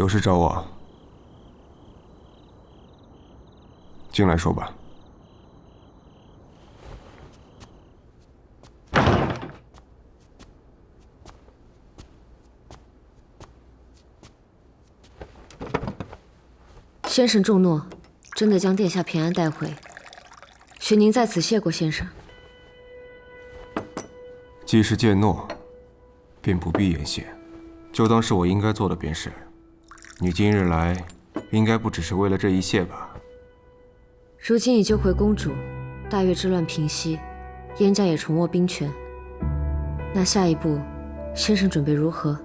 有事找我，进来说吧。先生重诺，真的将殿下平安带回，许您在此谢过先生。既是践诺，便不必言谢，就当是我应该做的便是。你今日来，应该不只是为了这一谢吧？如今已救回公主，大越之乱平息，燕家也重握兵权。那下一步，先生准备如何？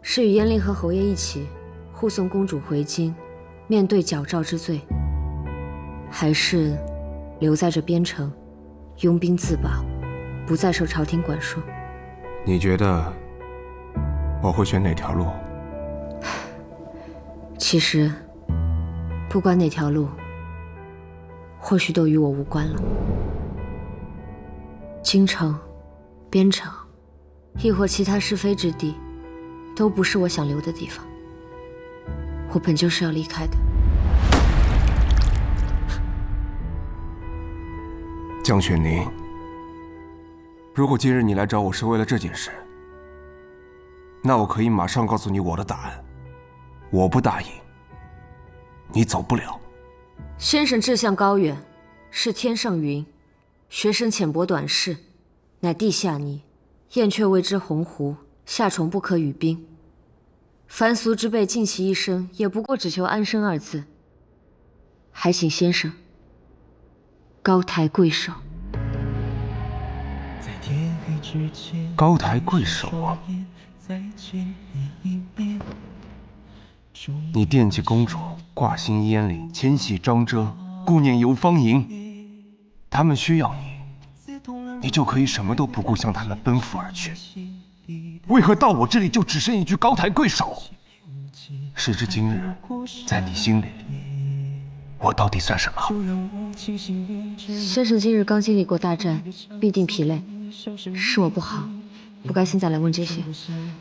是与燕令和侯爷一起护送公主回京，面对矫诏之罪，还是留在这边城，拥兵自保，不再受朝廷管束？你觉得我会选哪条路？其实，不管哪条路，或许都与我无关了。京城、边城，亦或其他是非之地，都不是我想留的地方。我本就是要离开的。江雪宁，如果今日你来找我是为了这件事，那我可以马上告诉你我的答案。我不答应，你走不了。先生志向高远，是天上云；学生浅薄短视，乃地下泥。燕雀谓之鸿鹄，夏虫不可语冰。凡俗之辈尽其一生，也不过只求安生二字。还请先生高抬贵手。高抬贵手啊！你惦记公主，挂心烟里，牵系张遮，顾念游芳吟。他们需要你，你就可以什么都不顾，向他们奔赴而去。为何到我这里就只剩一句高抬贵手？时至今日，在你心里，我到底算什么？先生今日刚经历过大战，必定疲累，是我不好，不该现在来问这些，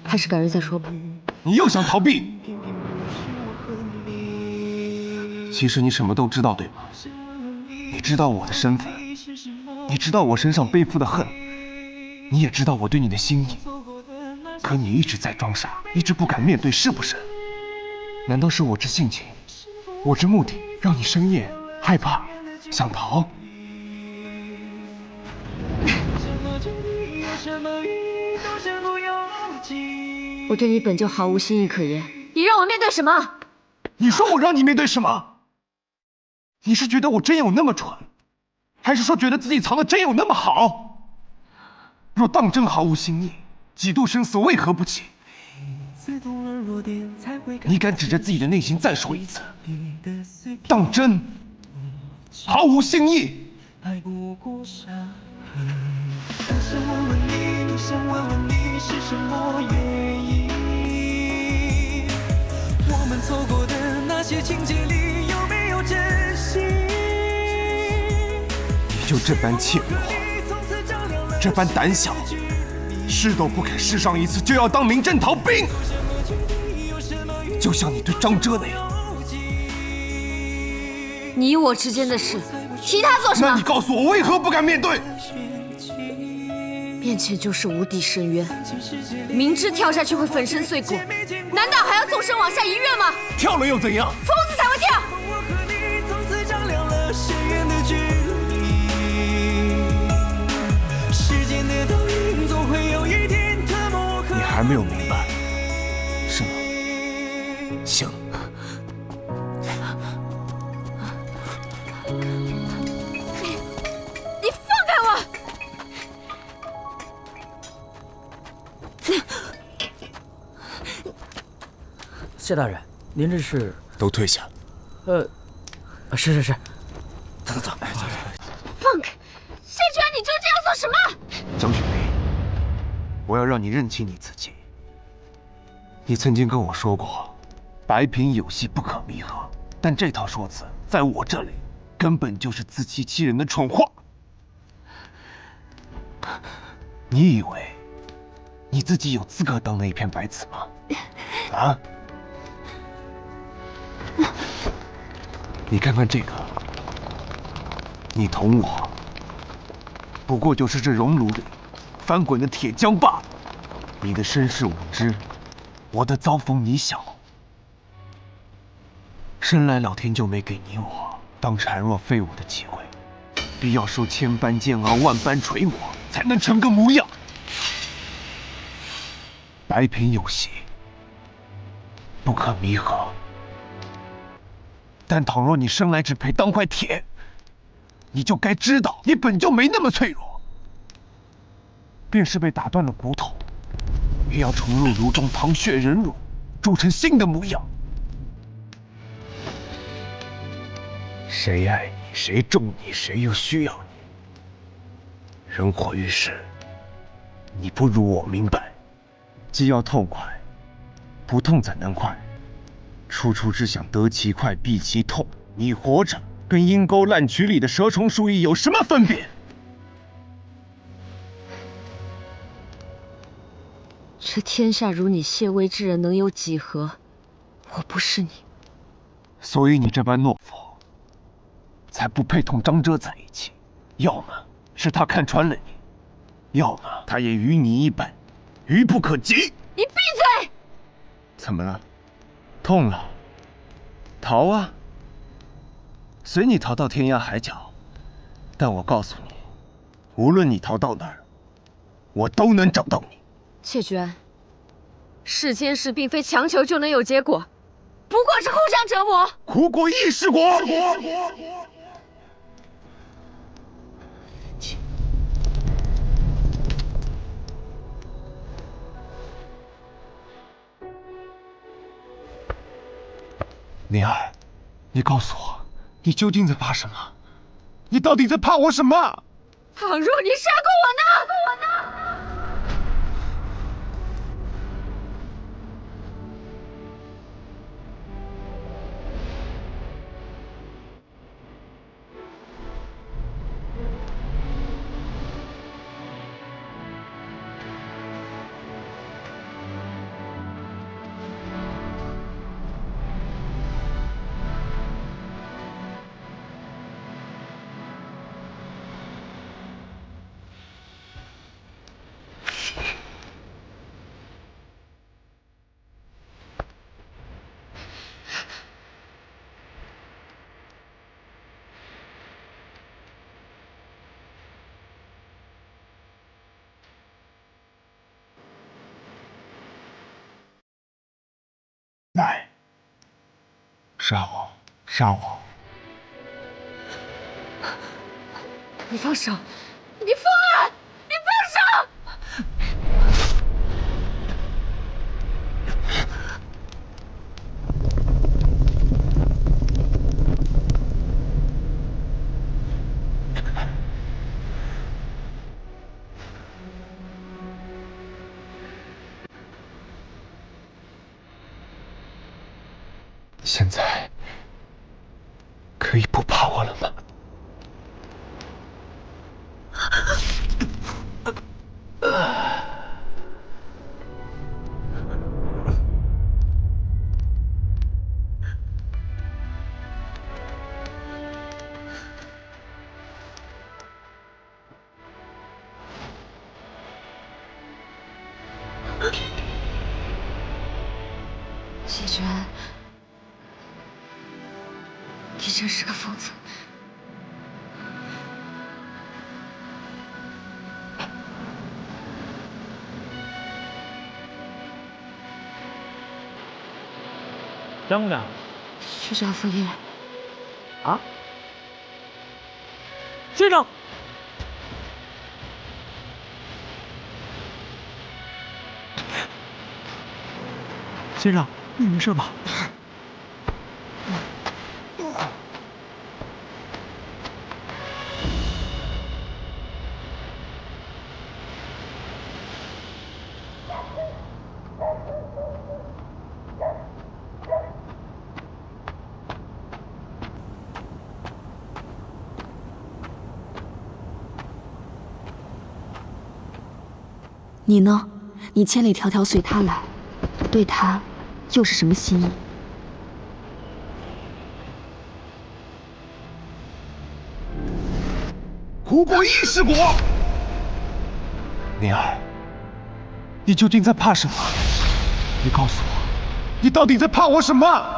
还是改日再说吧。你又想逃避？其实你什么都知道，对吗？你知道我的身份，你知道我身上背负的恨，你也知道我对你的心意。可你一直在装傻，一直不敢面对，是不是？难道是我这性情，我这目的，让你深夜害怕，想逃？我对你本就毫无心意可言，你让我面对什么？你说我让你面对什么？你是觉得我真有那么蠢，还是说觉得自己藏的真有那么好？若当真毫无心意，几度生死为何不起？你敢指着自己的内心再说一次？当真毫无心意？我们错过的那些情节里有没有真心？你就这般怯懦，这般胆小，试都不肯试上一次，就要当临阵逃兵，就像你对张遮那样。你我之间的事，提他做什么？那你告诉我，为何不敢面对？面前就是无底深渊，明知跳下去会粉身碎骨，难道还要纵身往下一跃吗？跳了又怎样？疯子才会跳！你还没有明白，是吗？行。你放开我！谢大人，您这是？都退下。是。走。放开！谢居然，你究竟要做什么？江雪萍，我要让你认清你自己。你曾经跟我说过，白贫有戏不可弥合，但这套说辞在我这里根本就是自欺欺人的蠢话。你以为你自己有资格当那一片白纸吗？啊？你看看这个，你同我不过就是这熔炉里翻滚的铁浆罢了。你的身世无知，我的遭逢你晓。生来老天就没给你我当孱弱废物的机会，必要受千般煎熬，万般锤磨，才能成个模样。白品有邪，不可弥合。但倘若你生来只配当块铁，你就该知道，你本就没那么脆弱。便是被打断了骨头，也要重入炉中淌血忍辱，铸成新的模样。谁爱你，谁重你，谁又需要你？人活于世，你不如我明白，既要痛快，不痛怎能快？处处只想得其快，避其痛。你活着，跟阴沟烂渠里的蛇虫鼠蚁有什么分别？这天下如你谢微之人能有几何？我不是你，所以你这般懦夫，才不配同张遮在一起。要么是他看穿了你，要么他也与你一般，愚不可及。你闭嘴！怎么了？痛了？逃啊！随你逃到天涯海角，但我告诉你，无论你逃到哪儿，我都能找到你。谢君，世间事并非强求就能有结果，不过是互相折磨。苦果亦是果。灵儿，你告诉我，你究竟在怕什么？你到底在怕我什么？倘若你杀过我呢？来，杀我，杀我！你放手！你疯了！你放手！现在可以不怕我了吗？谢君，你真是个疯子。张姑娘，学长枫叶，啊？先生，先生，你没事吧？你呢？你千里迢迢随他来，对他又是什么心意？不过一世果。灵儿，你究竟在怕什么？你告诉我，你到底在怕我什么？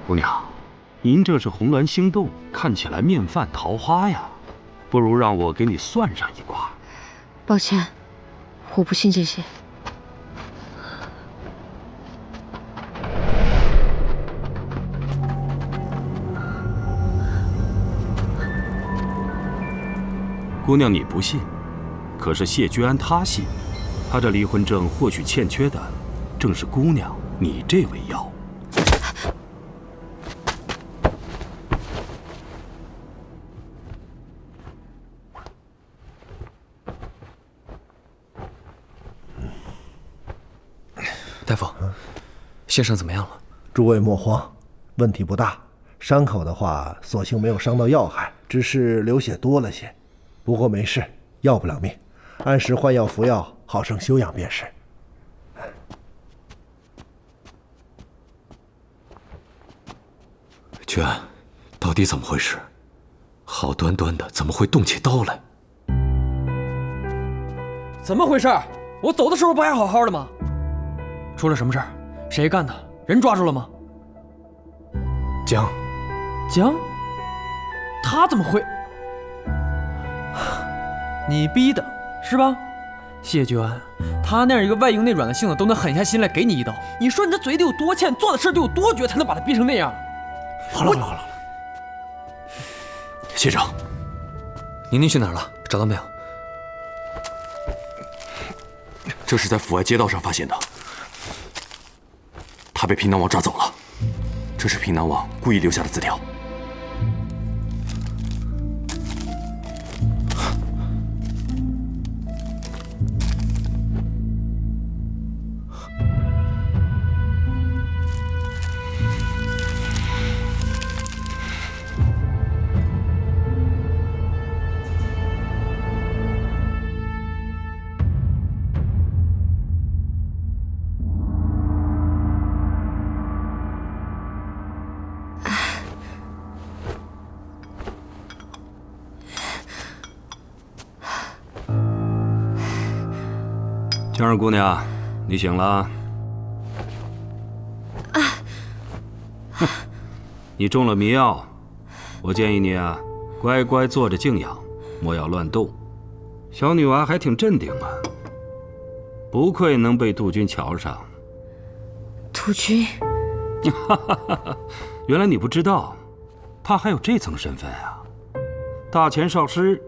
姑娘，您这是红鸾星斗，看起来面泛桃花呀，不如让我给你算上一卦。抱歉，我不信这些。姑娘你不信，可是谢居安他信，他这离婚证或许欠缺的，正是姑娘你这味药。大夫，先生怎么样了？诸位莫慌，问题不大。伤口的话，所幸没有伤到要害，只是流血多了些。不过没事，要不了命，按时换药服药，好生休养便是。居安，到底怎么回事？好端端的，怎么会动起刀来？怎么回事？我走的时候不还好好的吗？出了什么事儿？谁干的？人抓住了吗？江，他怎么会？你逼的是吧？谢居安，他那样一个外硬内软的性子都能狠下心来给你一刀，你说你这嘴得有多欠，做的事得有多绝，才能把他逼成那样？好了，谢长，宁宁去哪儿了？找到没有？这是在府外街道上发现的。他被平南王抓走了，这是平南王故意留下的字条。江儿姑娘，你醒了。你中了迷药，我建议你啊，乖乖坐着静养，莫要乱动。小女娃还挺镇定啊，不愧能被杜君瞧上。杜君，原来你不知道，她还有这层身份啊！大前少师，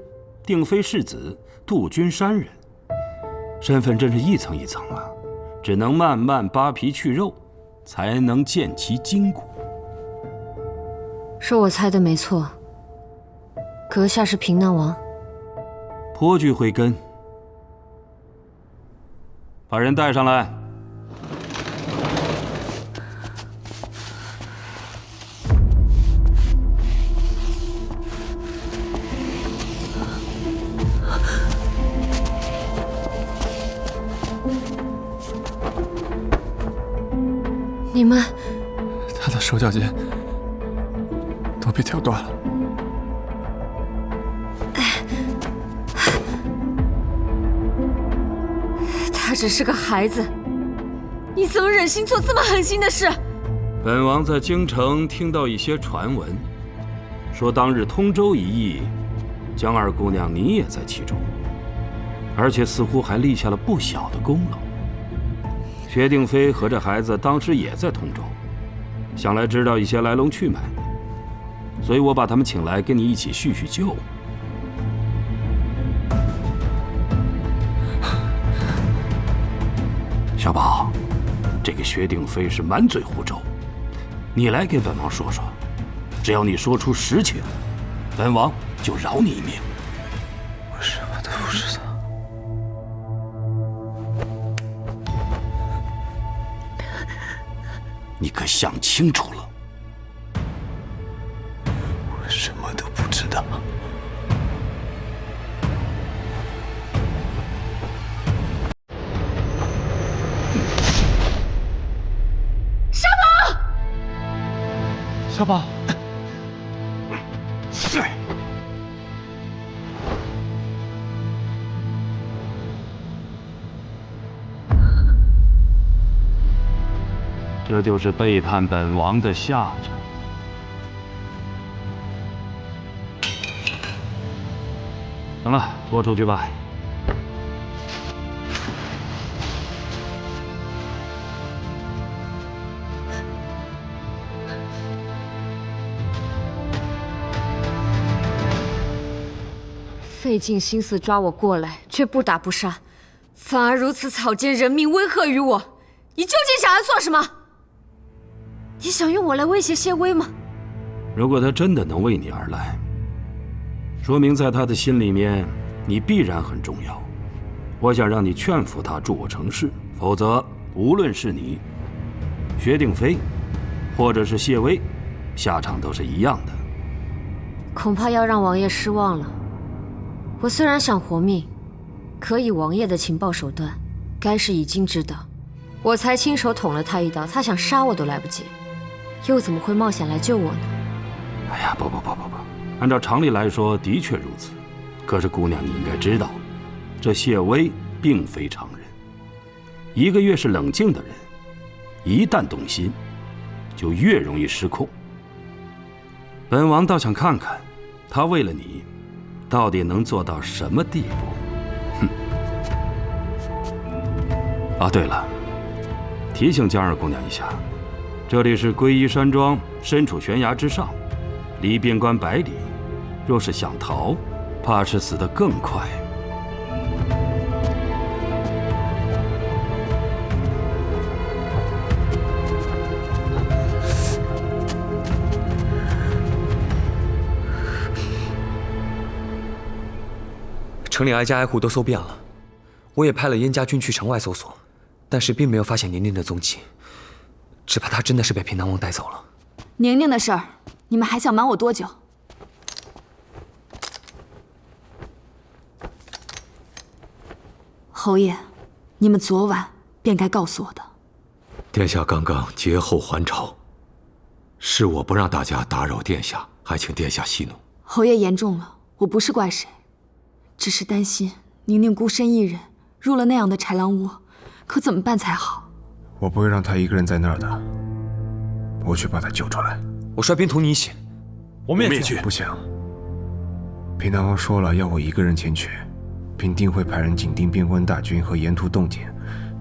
定妃世子，杜君山人。身份真是一层一层啊，只能慢慢扒皮去肉，才能见其筋骨。是我猜的没错，阁下是平南王。颇具慧根，把人带上来。你们，他的手脚筋都被挑断了。他只是个孩子，你怎么忍心做这么狠心的事？本王在京城听到一些传闻，说当日通州一役，江二姑娘你也在其中，而且似乎还立下了不小的功劳。薛定妃和这孩子当时也在通州，想来知道一些来龙去脉，所以我把他们请来跟你一起叙叙旧。小宝，这个薛定妃是满嘴胡诌，你来给本王说说，只要你说出实情，本王就饶你一命。我什么都不知道。你可想清楚了？我什么都不知道。小宝，这就是背叛本王的下场。行了，拖出去吧。费尽心思抓我过来，却不打不杀，反而如此草菅人命，威吓于我。你究竟想要做什么？你想用我来威胁谢薇吗？如果他真的能为你而来，说明在他的心里面，你必然很重要。我想让你劝服他助我成事，否则无论是你、薛定飞，或者是谢薇，下场都是一样的。恐怕要让王爷失望了。我虽然想活命，可以王爷的情报手段，该是已经知道。我才亲手捅了他一刀，他想杀我都来不及，又怎么会冒险来救我呢？哎呀，不，按照常理来说，的确如此。可是姑娘，你应该知道，这谢薇并非常人。一个越是冷静的人，一旦动心，就越容易失控。本王倒想看看，他为了你，到底能做到什么地步？哼！啊，对了，提醒江二姑娘一下，这里是归依山庄，身处悬崖之上，离边关100里，若是想逃，怕是死得更快。城里挨家挨户都搜遍了，我也派了燕家军去城外搜索，但是并没有发现宁宁的踪迹，只怕她真的是被平南王带走了。宁宁的事儿，你们还想瞒我多久？侯爷，你们昨晚便该告诉我的。殿下刚刚节后还朝，是我不让大家打扰殿下，还请殿下息怒。侯爷言重了，我不是怪谁，只是担心宁宁孤身一人入了那样的豺狼窝，可怎么办才好？我不会让他一个人在那儿的，我去把他救出来。我率兵同你一起。我们也去。不行，平南王说了要我一个人前去，并定会派人紧盯边关大军和沿途动静，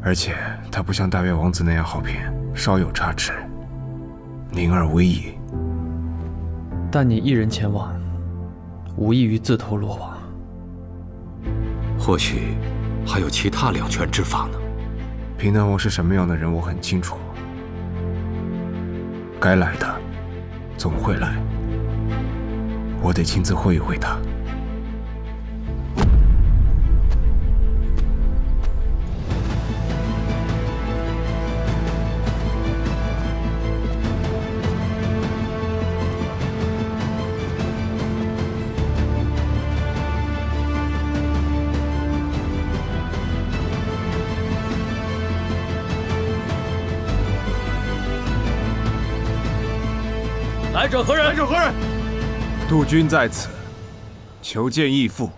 而且他不像大越王子那样好骗，稍有差池，宁儿危矣。但你一人前往，无异于自投罗网。或许还有其他两全之法呢。平南王是什么样的人，我很清楚。该来的总会来，我得亲自会一会他。来者何人？来者何人？督军在此，求见义父。